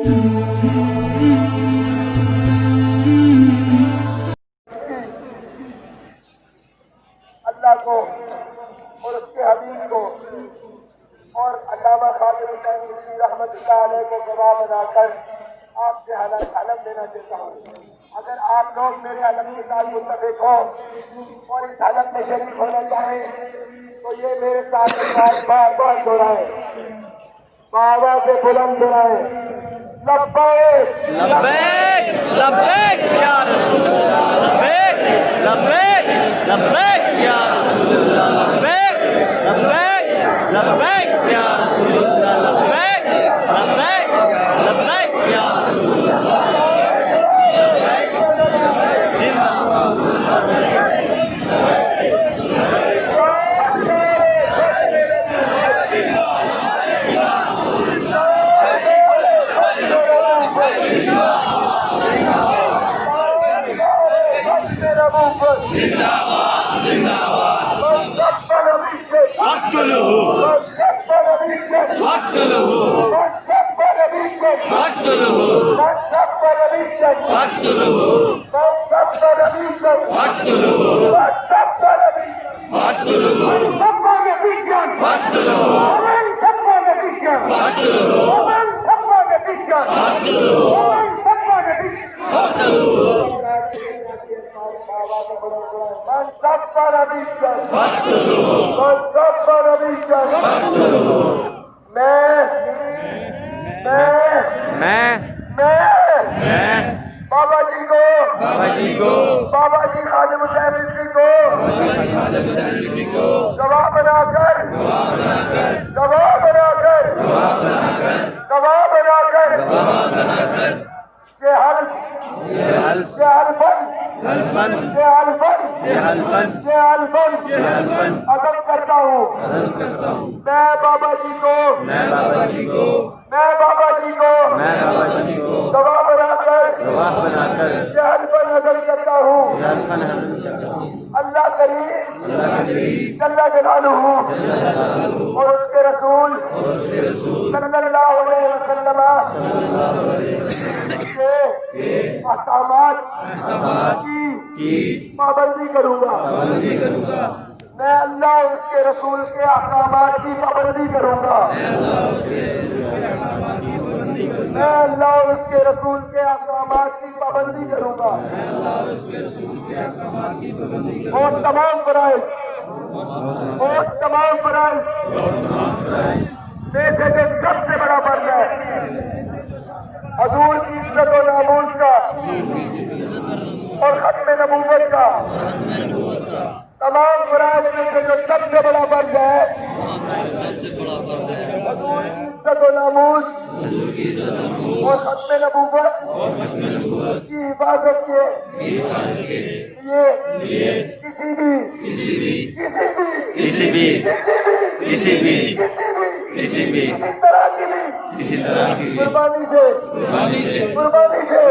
اللہ کو اور اس کے حبیب کو اور علامہ خالد حسین نقوی رحمۃ اللہ علیہ کو گواہ بنا کر آپ سے علم دینا چاہتا ہوں۔ اگر آپ لوگ میرے علم کے ساتھ متفق ہوں اور اس علم میں شریک ہونا چاہیں تو یہ میرے ساتھ بار بار دہرائیں، بابا سے بلند دہرائیں، لبیک لبیک لبیک یا رسول اللہ، لبیک لبیک لبیک یا رسول اللہ، لبیک لبیک لبیک یا رسول اللہ، لبیک لبیک لبیک یا رسول اللہ، بابا جی خادم حسین نقوی کو گواہ بنا کر عزم کرتا ہوں۔ میں بابا جی کو گواہ بنا کر یہ حلفاً عزم کرتا ہوں۔ اللہ کریم جل جلالہ اور اس کے رسول صلی اللہ علیہ وسلم کے احکامات کی پابندی کروں گا۔ میں اللہ اور اس کے رسول کے احکامات کی پابندی کروں گا۔ میں اللہ اور اس کے رسول کے احکامات کی پابندی کروں گا اور تمام فرائض میں سے جو سب سے بڑا فرض ہے حضور کی عزت و ناموس کا اور ختم نبوت کا، تمام فرائض میں سے جو سب سے بڑا فرض ہے حضور کی عزت و ناموس اور ختم نبوت کی حفاظت کے لیے کسی بھی طرح کی قربانی سے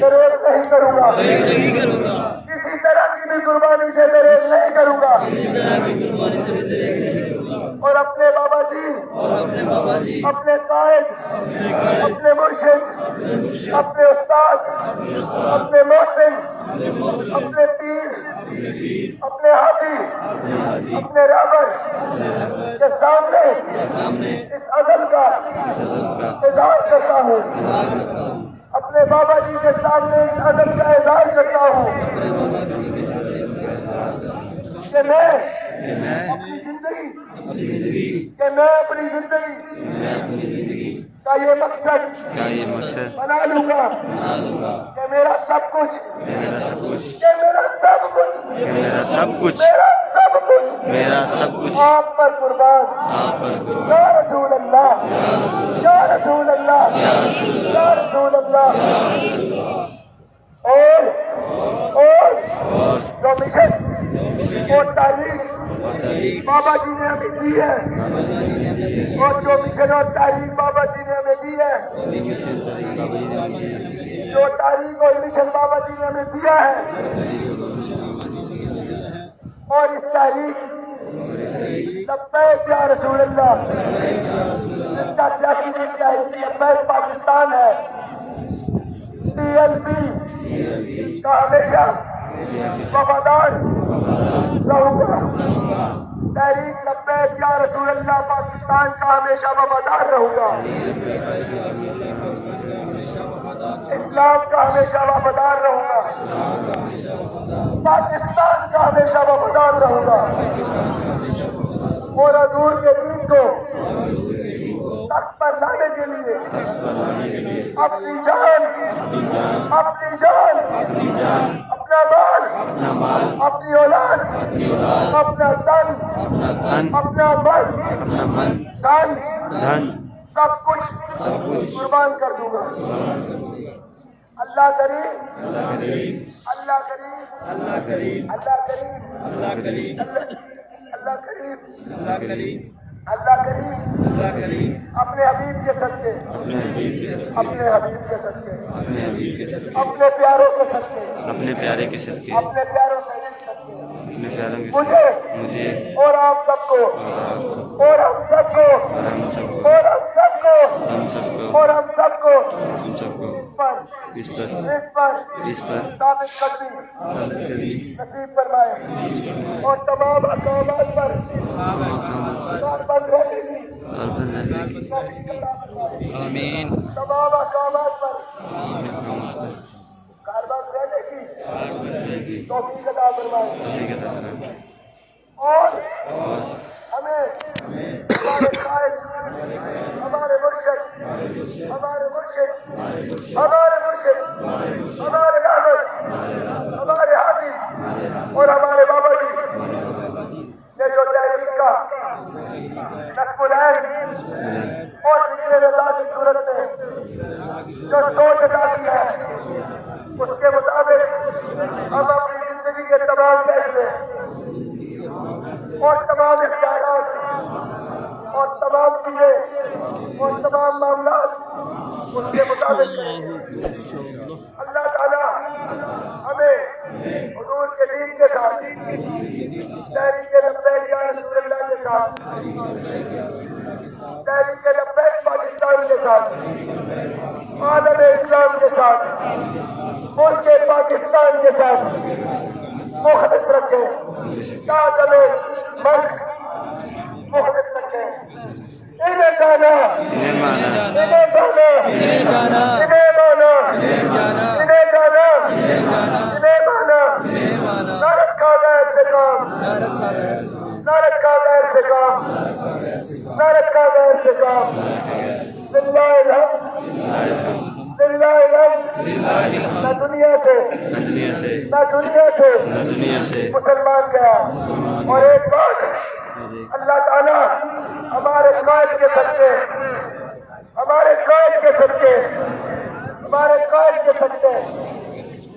دریغ نہیں کروں گا، کسی طرح کی بھی قربانی سے دریغ نہیں کروں گا، اور اپنے بابا جی، اپنے قائد، اپنے مرشد، اپنے استاد، اپنے محسن، اپنے پیر، اپنے ہادی، اپنے رہبر کے سامنے اس عزم کا اظہار کرتا ہوں، اپنے بابا جی کے سامنے اس عزم کا اظہار کرتا ہوں کہ میں اپنی زندگی کا یہ مقصد بنا لوں گا کہ میرا سب کچھ آپ پر قربان، یا رسول اللہ، یا رسول اللہ، یا رسول اللہ۔ اور جو مشن اور تعلیم بابا جی نے ہمیں دی ہے، اور جو مشن اور تعلیم بابا جی نے ہمیں دی ہے، جو تعلیم اور مشن بابا جی نے ہمیں دیا ہے، اور اس تحریک لبیک یا رسول اللہ، اس میرا سیاسی دین کا حیثیت میں پاکستان ہے، PLP کا ہمیشہ وفادار رہوں گا، تحریک لبیک یا رسول اللہ پاکستان کا ہمیشہ وفادار رہوں گا، اسلام کا ہمیشہ وفادار رہوں گا، پاکستان کا ہمیشہ وفادار رہوں گا، اور حضور کے دین کو تخت پر لانے کے لیے اپنی جان، اپنا مال، اپنی اولاد، اپنا تن، اپنا من، دھن، سب کچھ قربان کر دوں گا۔ اللہ کریم، اللہ کریم، اللہ کریم، اللہ کریم، اللہ کریم، اللہ کریم، اللہ کریم، اللہ کریم، اللہ کریم، اپنے حبیب کے صدقے، اپنے حبیب کے صدقے، اپنے پیاروں کے صدقے، اپنے پیارے کے صدقے، اپنے پیاروں کے صدقے اپنے پیاروں کے مجھے اور آپ سب کو، اور ہم سب کو، اور ہم سب کو، اور ہم سب کو اس پر ثابت قدمی نصیب فرمائے، اور تمام اقامات پر کاربند رہنے کی آمین، تمام اقامات پر کاربند رہنے کی توفیق عطا فرمائے، اور ہمیں ہمارے قائد، ہمارے مرشد، ہمارے رحمت، ہمارے حافظ اور ہمارے بابا جی نے جو تحریک کا نصب العین اور ذکر اللہ کی صورت میں جو سوچ ادا کی ہے، اس کے مطابق ہم اپنی زندگی کے تمام فیصلے اور تمام اختیارات اور تمام چیزیں اور تمام معاملات اس کے مطابق اللہ تعالیٰ ہمیں حضور کے دین کے ساتھ، تحریک لبیک یا رسول اللہ کے ساتھ، تحریک لبیک پاکستان کے ساتھ، عالم اسلام کے ساتھ، ملک پاکستان کے ساتھ مخلص رکھے، تاج ملک مخلص رکھے، انہیں جانا، انہیں مانا، انہیں جانا، نہ رکھا غیر سے کام، نہ رکھا غیر سے کام، نہ رکھا غیر سے کام، للہ الحمد، للہ الحمد، نہ دنیا سے مسلمان گیا، اور ایک بات اللہ تعالیٰ ہمارے قائد کے صدقے، ہمارے قائد کے صدقے، ہمارے قائد کے صدقے،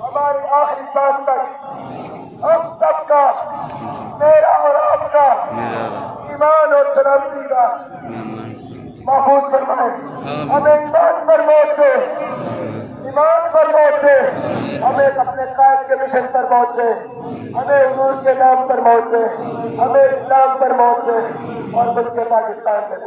ہماری آخری سانس تک ہم سب کا، میرا اور آپ کا ایمان اور سلامتی کا محفوظ فرمائے، ہمیں ایمان پر موت دے، ایمان پر موت دے، ہمیں اپنے قائد کے مشن پر موت دے، ہمیں حضور کے نام پر موت دے، ہمیں اسلام پر موت دے، اور ملک پاکستان میں